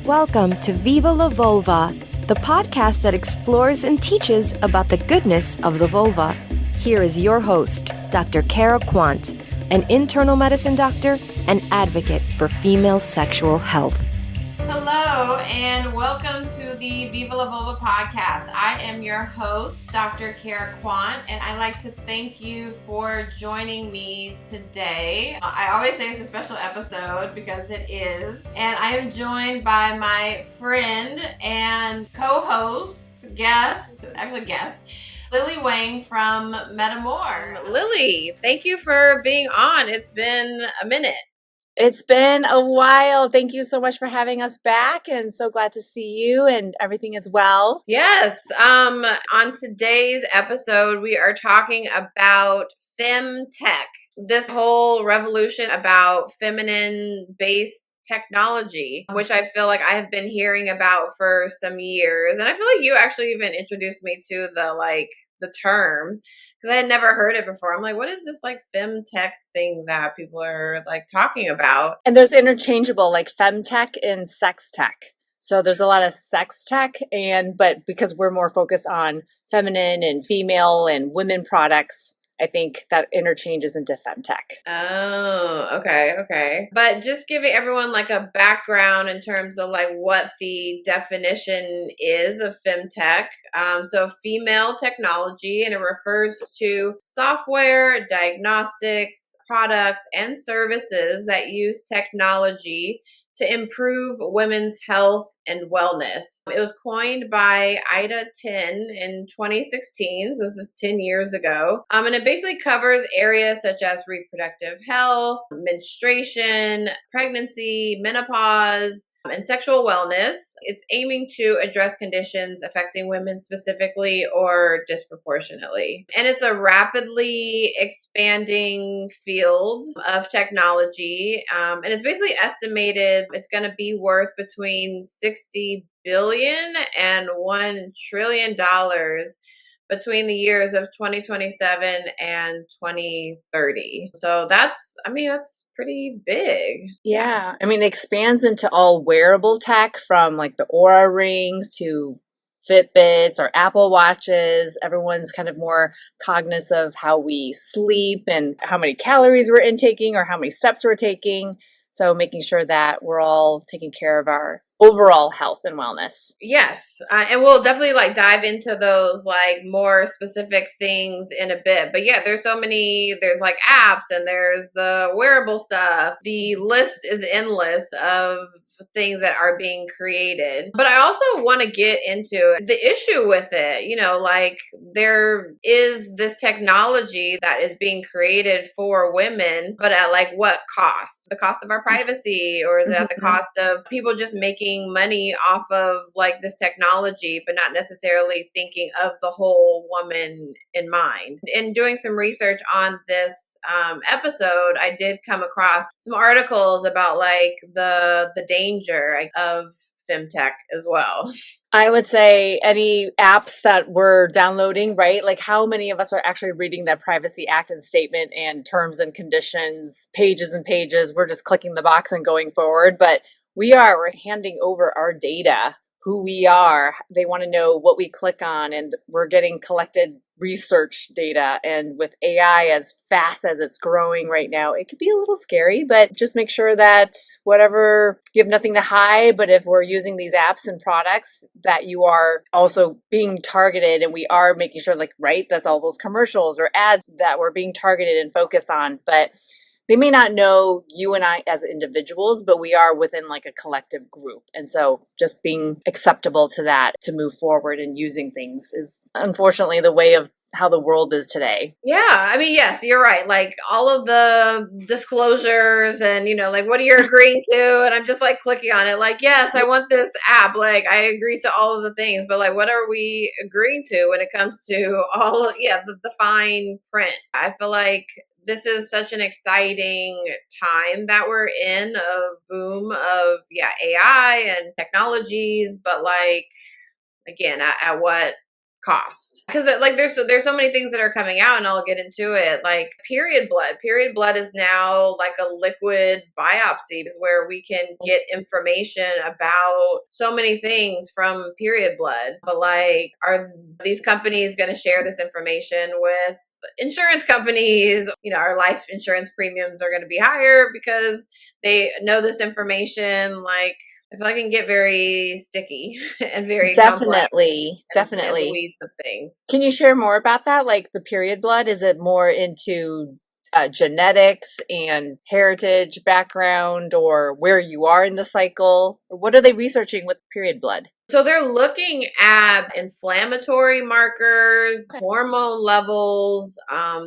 Welcome to Viva La Vulva, the podcast that explores and teaches about the goodness of the vulva. Here is your host, Dr. Cara Quant, an internal medicine doctor and advocate for female sexual health. Hello, and welcome to the Viva La Vulva Podcast. I am your host, Dr. Cara Quant, and I'd like to thank you for joining me today. I always say it's a special episode because it is, and I am joined by my friend and co-host, guest, Lily Wang from MedAmour. Lily, thank you for being on. It's been a minute. It's been a while. Thank you so much for having us back, and so glad to see you and everything is well. Yes. On today's episode, we are talking about FemTech, this whole revolution about feminine-based technology, which I feel like I have been hearing about for some years. And I feel like you actually even introduced me to the term, because I had never heard it before. I'm like, what is this femtech thing that people are talking about? And there's interchangeable like femtech and sex tech. So there's a lot of sex tech, but because we're more focused on feminine and female and women products, I think that interchanges into femtech. Oh, okay. But just giving everyone a background in terms of what the definition is of femtech. So female technology, and it refers to software, diagnostics, products, and services that use technology to improve women's health and wellness. It was coined by Ida Tin in 2016, so this is 10 years ago. And it basically covers areas such as reproductive health, menstruation, pregnancy, menopause, and sexual wellness. It's aiming to address conditions affecting women specifically or disproportionately. And it's a rapidly expanding field of technology. And it's basically estimated it's going to be worth between $60 billion and $1 trillion between the years of 2027 and 2030. So that's pretty big. Yeah. It expands into all wearable tech, from the Aura rings to Fitbits or Apple Watches. Everyone's kind of more cognizant of how we sleep and how many calories we're intaking or how many steps we're taking. So making sure that we're all taking care of our overall health and wellness. Yes. And we'll definitely dive into those more specific things in a bit. But yeah, there's apps and there's the wearable stuff. The list is endless of things that are being created. But I also want to get into the issue with it. There is this technology that is being created for women, but at what cost? The cost of our privacy, or is it at the cost of people just making money off of this technology, but not necessarily thinking of the whole woman in mind? In doing some research on this episode, I did come across some articles about the danger of femtech as well. I would say any apps that we're downloading, right? How many of us are actually reading that Privacy Act and statement and terms and conditions, pages and pages? We're just clicking the box and going forward. But we're handing over our data, who we are. They want to know what we click on, and we're getting collected research data. And with AI as fast as it's growing right now, it could be a little scary, but just make sure that you have nothing to hide. But if we're using these apps and products, that you are also being targeted, and we are making sure that's all those commercials or ads that we're being targeted and focused on. But they may not know you and I as individuals, but we are within a collective group. And so just being acceptable to that, to move forward and using things, is unfortunately the way of how the world is today. Yeah. Yes, you're right. All of the disclosures and, what are you agreeing to? And I'm just clicking on it. Yes, I want this app. I agree to all of the things, but what are we agreeing to when it comes to all, the fine print? I feel this is such an exciting time that we're in, of boom of AI and technologies, but again, at what cost. Because like there's so many things that are coming out, and I'll get into it. Like period blood is now like a liquid biopsy where we can get information about so many things from period blood. But like, are these companies going to share this information with insurance companies? Our life insurance premiums are going to be higher because they know this information. Like, I feel like it can get very sticky and very definitely complex and the weeds of things. Can you share more about that? Like the period blood, is it more into genetics and heritage background, or where you are in the cycle? What are they researching with period blood? So they're looking at inflammatory markers, hormone levels.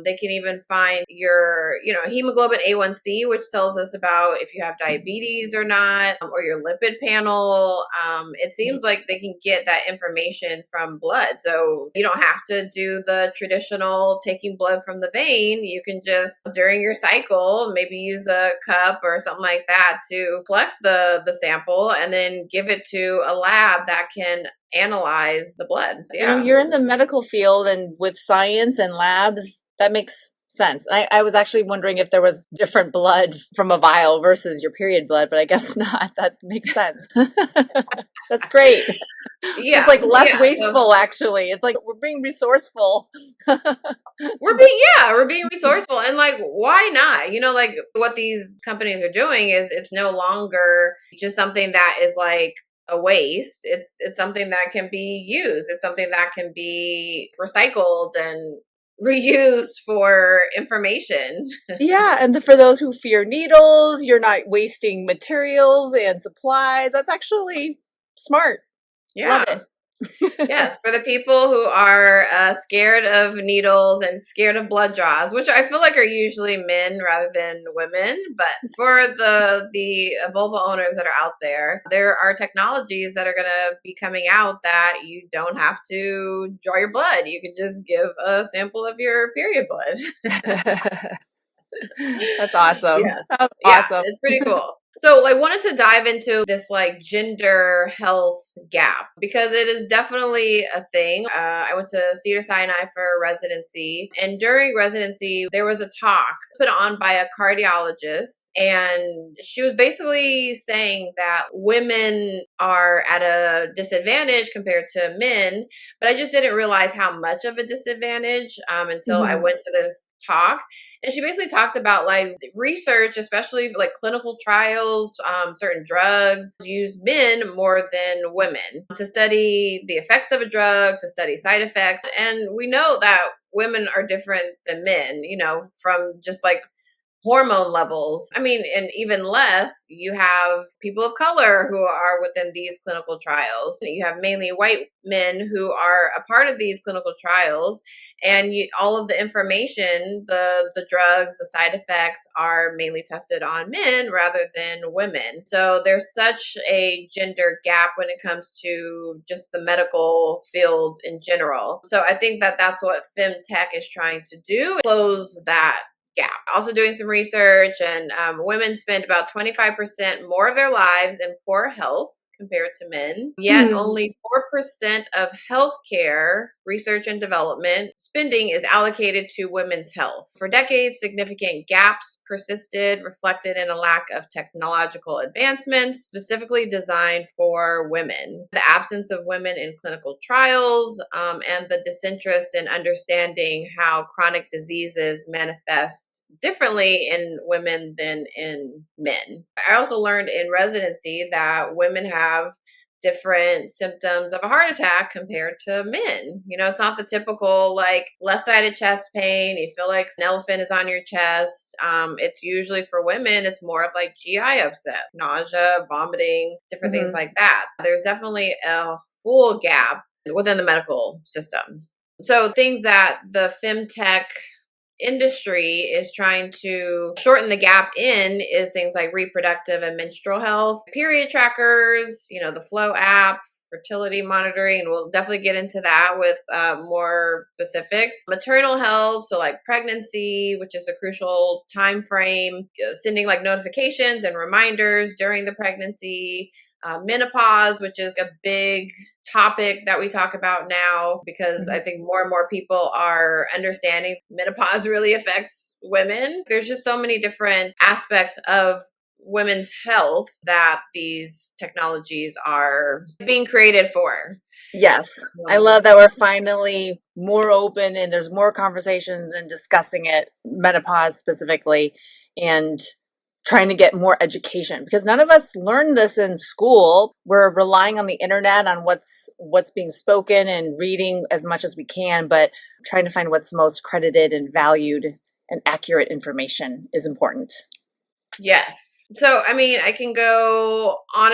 They can even find your, hemoglobin A1C, which tells us about if you have diabetes or not, or your lipid panel. It seems like they can get that information from blood. So you don't have to do the traditional taking blood from the vein. You can just, during your cycle, maybe use a cup or something like that to collect the sample and then give it to a lab that can analyze the blood. Yeah. You're in the medical field, and with science and labs, that makes sense. I was actually wondering if there was different blood from a vial versus your period blood, but I guess not. That makes sense. That's great. Yeah. It's like less wasteful, actually. It's like we're being resourceful. We're being resourceful. And like, why not? Like what these companies are doing is it's no longer just something that is like a waste. It's something that can be used. It's something that can be recycled and reused for information. Yeah, and for those who fear needles, you're not wasting materials and supplies. That's actually smart. Yeah. Love it. Yes, for the people who are scared of needles and scared of blood draws, which I feel like are usually men rather than women. But for the vulva owners that are out there are technologies that are going to be coming out that you don't have to draw your blood. You can just give a sample of your period blood. That's awesome. Yes. That's awesome. It's pretty cool. So I wanted to dive into this like gender health gap because it is definitely a thing. I went to Cedars-Sinai for residency, and during residency, there was a talk put on by a cardiologist, and she was basically saying that women are at a disadvantage compared to men, but I just didn't realize how much of a disadvantage until I went to this talk. And she basically talked about like research, especially like clinical trials, certain drugs use men more than women to study the effects of a drug, to study side effects. And we know that women are different than men, from just like hormone levels. I mean, and even less, you have people of color who are within these clinical trials. You have mainly white men who are a part of these clinical trials, and all of the information, the drugs, the side effects are mainly tested on men rather than women. So there's such a gender gap when it comes to just the medical field in general. So I think that that's what FemTech is trying to do, close that gap. Also doing some research, and women spend about 25% more of their lives in poor health compared to men, yet only 4% of healthcare research and development spending is allocated to women's health. For decades, significant gaps persisted, reflected in a lack of technological advancements specifically designed for women. The absence of women in clinical trials, and the disinterest in understanding how chronic diseases manifest differently in women than in men. I also learned in residency that women have different symptoms of a heart attack compared to men. It's not the typical like left-sided chest pain. You feel like an elephant is on your chest. It's usually for women, it's more of like GI upset, nausea, vomiting, different things like that. So there's definitely a full gap within the medical system. So things that the FemTech industry is trying to shorten the gap in is things like reproductive and menstrual health, period trackers, the Flow app, fertility monitoring, and we'll definitely get into that with more specifics. Maternal health, so like pregnancy, which is a crucial time frame, sending like notifications and reminders during the pregnancy. Menopause, which is a big topic that we talk about now, because I think more and more people are understanding menopause really affects women. There's just so many different aspects of women's health that these technologies are being created for. Yes. I love that we're finally more open and there's more conversations and discussing it, menopause specifically, and trying to get more education, because none of us learned this in school. We're relying on the internet, on what's being spoken and reading as much as we can, but trying to find what's most credited and valued and accurate information is important. Yes. So, I mean, I can go on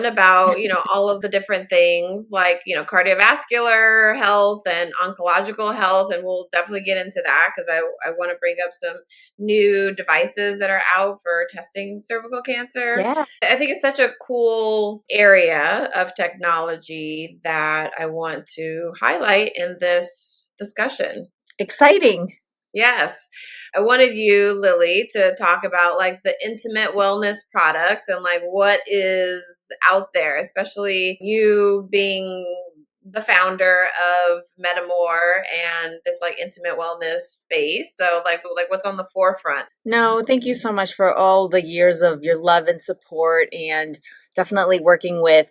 about, all of the different things like, cardiovascular health and oncological health. And we'll definitely get into that because I want to bring up some new devices that are out for testing cervical cancer. Yeah. I think it's such a cool area of technology that I want to highlight in this discussion. Exciting. Yes. I wanted you, Lily, to talk about like the intimate wellness products and like what is out there, especially you being the founder of MedAmour and this like intimate wellness space. So like what's on the forefront? No, thank you so much for all the years of your love and support, and definitely working with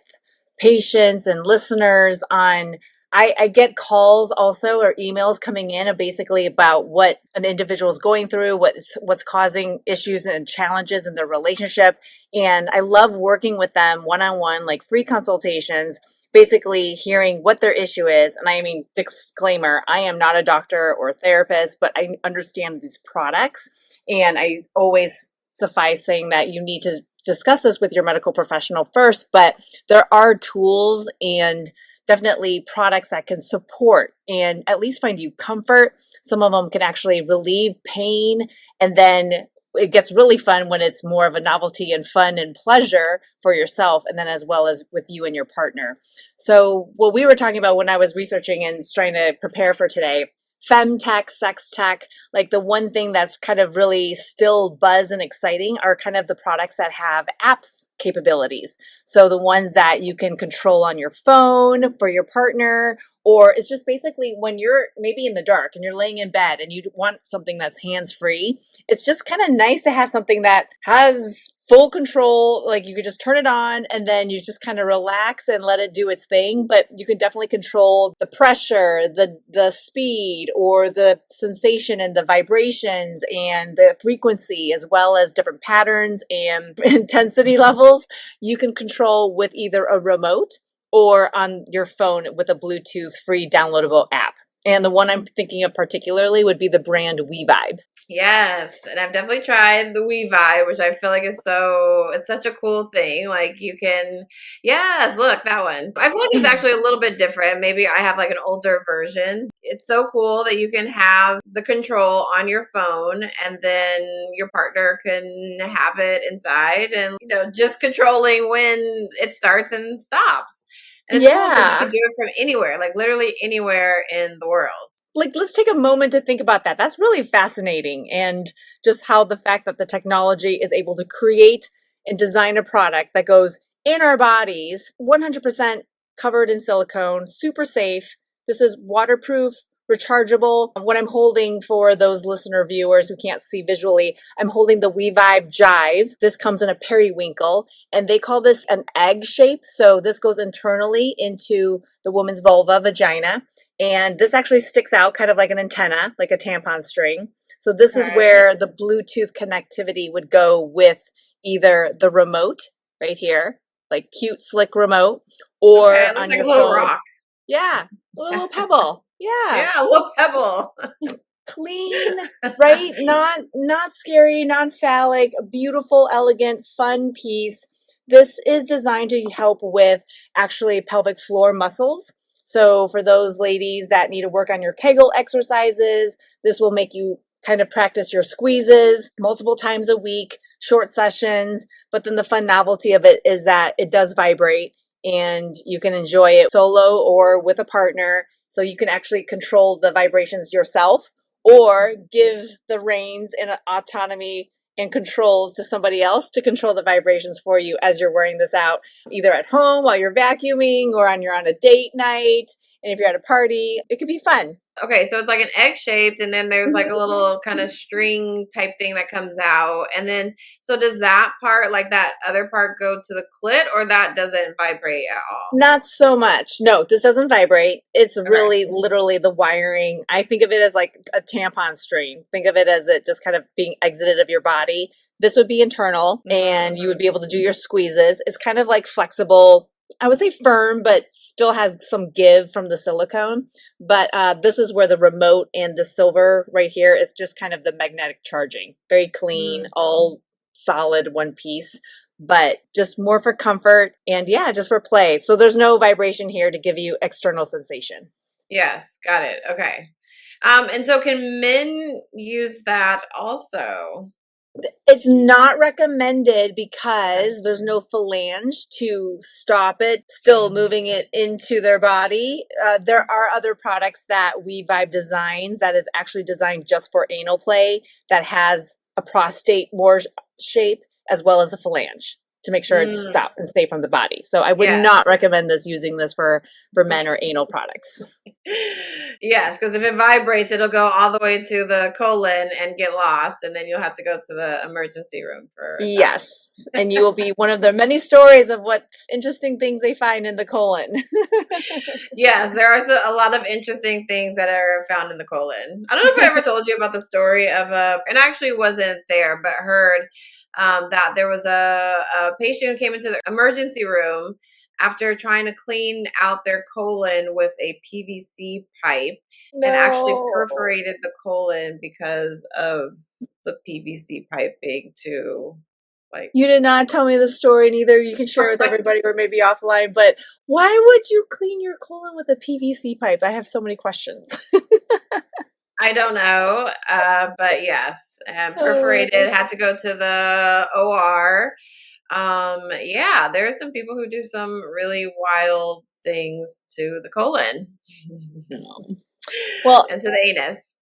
patients and listeners on. I get calls also or emails coming in basically about what an individual is going through, what's causing issues and challenges in their relationship. And I love working with them one-on-one, like free consultations, basically hearing what their issue is. And I mean, disclaimer, I am not a doctor or a therapist, but I understand these products. And I always suffice saying that you need to discuss this with your medical professional first, but there are tools and definitely products that can support and at least find you comfort. Some of them can actually relieve pain. And then it gets really fun when it's more of a novelty and fun and pleasure for yourself, and then as well as with you and your partner. So what we were talking about when I was researching and trying to prepare for today, FemTech, sex tech, like the one thing that's kind of really still buzz and exciting are kind of the products that have apps capabilities. So the ones that you can control on your phone for your partner, or it's just basically when you're maybe in the dark and you're laying in bed and you want something that's hands-free, it's just kind of nice to have something that has full control. Like you could just turn it on and then you just kind of relax and let it do its thing. But you can definitely control the pressure, the speed, or the sensation and the vibrations and the frequency, as well as different patterns and intensity levels. You can control with either a remote or on your phone with a Bluetooth free downloadable app. And the one I'm thinking of particularly would be the brand WeVibe. Yes, and I've definitely tried the WeVibe, which I feel like it's such a cool thing. Like you can, yes, look, that one. I feel like it's actually a little bit different. Maybe I have like an older version. It's so cool that you can have the control on your phone and then your partner can have it inside and, just controlling when it starts and stops. And it's cool because you can do it from anywhere, like literally anywhere in the world. Like, let's take a moment to think about that. That's really fascinating. And just how the fact that the technology is able to create and design a product that goes in our bodies, 100% covered in silicone, super safe. This is waterproof, rechargeable. What I'm holding for those listener viewers who can't see visually, I'm holding the WeVibe Jive. This comes in a periwinkle, and they call this an egg shape. So this goes internally into the woman's vulva, vagina. And this actually sticks out kind of like an antenna, like a tampon string. So this is where the Bluetooth connectivity would go with either the remote right here, like cute, slick remote, or on your little phone. Rock. Yeah, a little pebble. Yeah, a little pebble. Clean, right? Not scary, non-phallic, beautiful, elegant, fun piece. This is designed to help with actually pelvic floor muscles. So for those ladies that need to work on your Kegel exercises, this will make you kind of practice your squeezes multiple times a week, short sessions. But then the fun novelty of it is that it does vibrate and you can enjoy it solo or with a partner. So you can actually control the vibrations yourself or give the reins and autonomy and controls to somebody else to control the vibrations for you as you're wearing this out, either at home while you're vacuuming or you're on a date night. And if you're at a party, it could be fun. Okay, so it's like an egg shaped, and then there's like a little kind of string type thing that comes out. And then, so does that part, like that other part, go to the clit, or that doesn't vibrate at all? Not so much. No, this doesn't vibrate. It's really literally the wiring. I think of it as like a tampon string. Think of it as it just kind of being exited of your body. This would be internal, and you would be able to do your squeezes. It's kind of like flexible. I would say firm, but still has some give from the silicone. But this is where the remote and the silver right here is just kind of the magnetic charging. Very clean, all solid one piece, but just more for comfort and just for play. So there's no vibration here to give you external sensation. Yes, got it. Okay. And so can men use that also? It's not recommended because there's no phalange to stop it, still moving it into their body. There are other products that We Vibe designs that is actually designed just for anal play that has a prostate more shape as well as a phalange to make sure it's stop and stay from the body. So I would not recommend using this for men or anal products. Yes, because if it vibrates, it'll go all the way to the colon and get lost, and then you'll have to go to the emergency room for that. Yes, and you will be one of the many stories of what interesting things they find in the colon. Yes, there are a lot of interesting things that are found in the colon. I don't know if I ever told you about the story of and I actually wasn't there, but heard that there was a patient who came into the emergency room after trying to clean out their colon with a PVC pipe and actually perforated the colon because of the PVC piping to like. You did not tell me the story, and either you can share with everybody or maybe offline, but why would you clean your colon with a PVC pipe? I have so many questions. I don't know, but yes, perforated, had to go to the OR. There are some people who do some really wild things to the colon. Well, and to the anus.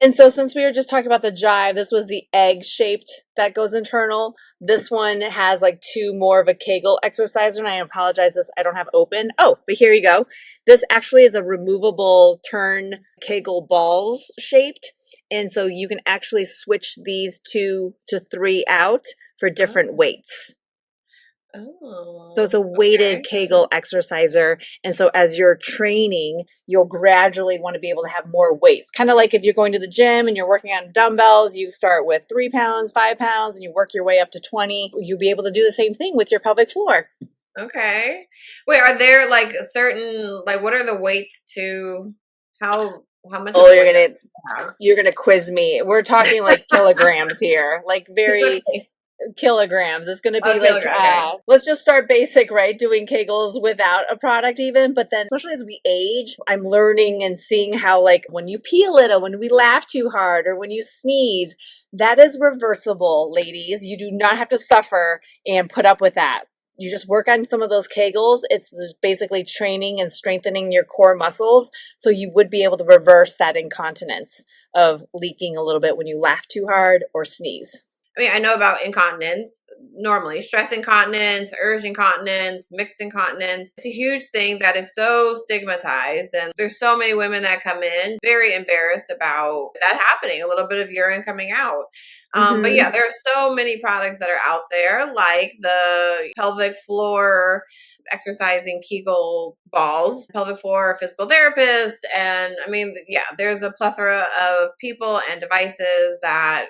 And so since we were just talking about the jive, this was the egg shaped that goes internal. This one has like two more of a Kegel exerciser, and I apologize, this I don't have open. Oh, but here you go. This actually is a removable turn Kegel balls shaped. And so you can actually switch these 2 to 3 out for different weights. Oh, so it's a weighted Kegel exerciser. And so as you're training, you'll gradually want to be able to have more weights. Kind of like if you're going to the gym and you're working on dumbbells, you start with 3 pounds, 5 pounds, and you work your way up to 20. You'll be able to do the same thing with your pelvic floor. Okay. Wait, are there like certain, like what are the weights to how much? Oh, you're gonna quiz me. We're talking like kilograms here, like very kilograms. It's going to be let's just start basic, right? Doing Kegels without a product even. But then especially as we age, I'm learning and seeing how like when you pee a little, when we laugh too hard, or when you sneeze, that is reversible, ladies. You do not have to suffer and put up with that. You just work on some of those Kegels. It's basically training and strengthening your core muscles. So you would be able to reverse that incontinence of leaking a little bit when you laugh too hard or sneeze. I mean, I know about incontinence normally, stress incontinence, urge incontinence, mixed incontinence. It's a huge thing that is so stigmatized. And there's so many women that come in very embarrassed about that happening, a little bit of urine coming out. But yeah, there are so many products that are out there, like the pelvic floor exercising Kegel balls, pelvic floor physical therapists. And I mean, yeah, there's a plethora of people and devices that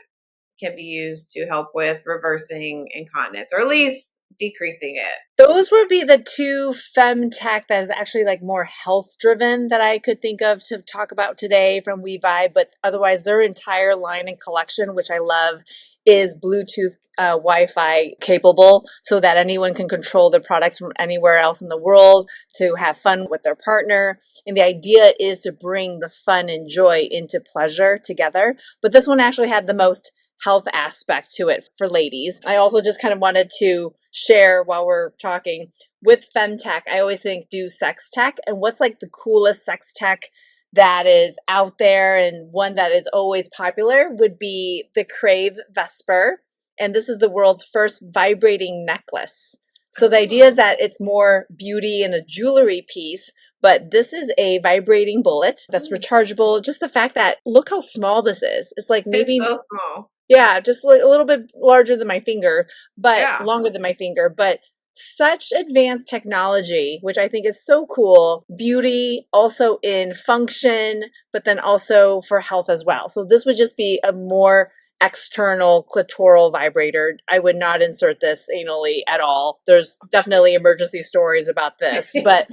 can be used to help with reversing incontinence, or at least decreasing it. Those would be the two FemTech that is actually like more health driven that I could think of to talk about today from We Vibe. But otherwise, their entire line and collection, which I love, is Bluetooth Wi-Fi capable, so that anyone can control their products from anywhere else in the world to have fun with their partner. And the idea is to bring the fun and joy into pleasure together. But this one actually had the most health aspect to it for ladies. I also just kind of wanted to share while we're talking with FemTech. I always think do sex tech, and what's like the coolest sex tech that is out there, and one that is always popular would be the Crave Vesper. and this is the world's first vibrating necklace. So the idea is that it's more beauty and a jewelry piece, but this is a vibrating bullet that's rechargeable. Just the fact that, look how small this is. It's like maybe it's so small. Yeah, just like a little bit larger than my finger, but Yeah. longer than my finger, but such advanced technology, which I think is so cool. Beauty, also in function, but then also for health as well. So this would just be a more external clitoral vibrator. I would not insert this anally at all. There's definitely emergency stories about this, but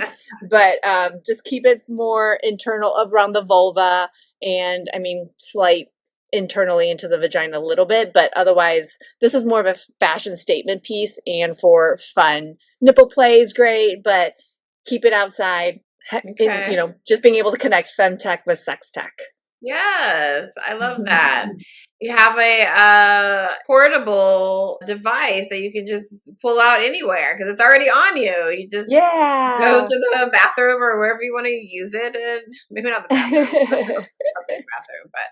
just keep it more internal around the vulva, and I mean slight internally into the vagina a little bit, but otherwise this is more of a fashion statement piece and for fun. Nipple play is great, but keep it outside. Okay. Just being able to connect femtech with sex tech. Yes, I love that. You have a portable device that you can just pull out anywhere because it's already on you. You just go to the bathroom or wherever you want to use it, and maybe not the bathroom, but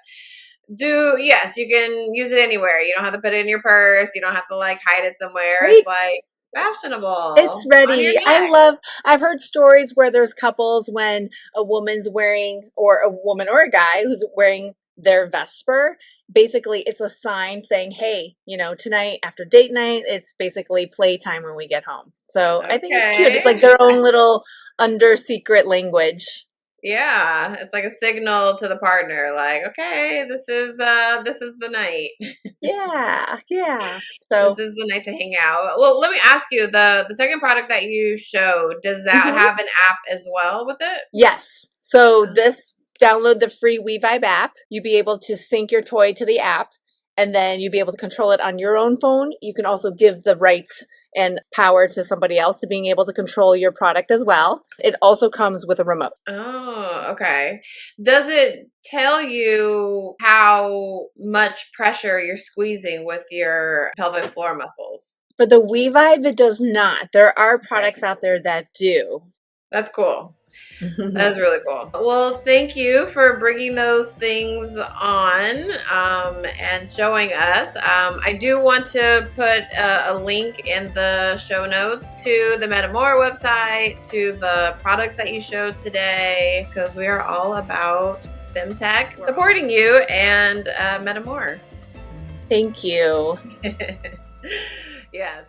you can use it anywhere. You don't have to put it in your purse. You don't have to like hide it somewhere. Right. It's like fashionable. It's ready. I've heard stories where there's couples when a woman's wearing, or a woman or a guy who's wearing their Vesper, basically it's a sign saying, hey, tonight after date night, it's basically playtime when we get home. So I think it's cute. It's like their own little under secret language. Yeah, it's like a signal to the partner, like, okay, this is the night. Yeah. So this is the night to hang out. Well, let me ask you, the second product that you showed, does that have an app as well with it? Yes. So download the free WeVibe app. You'll be able to sync your toy to the app, and then you'll be able to control it on your own phone. You can also give the rights and power to somebody else to being able to control your product as well. It also comes with a remote. Oh, okay. Does it tell you how much pressure you're squeezing with your pelvic floor muscles? For the WeVibe, it does not. There are products out there that do. That's cool. That is really cool. Well, thank you for bringing those things on and showing us. I do want to put a link in the show notes to the MedAmour website, to the products that you showed today, because we are all about FemTech supporting you and MedAmour. Thank you. Yes.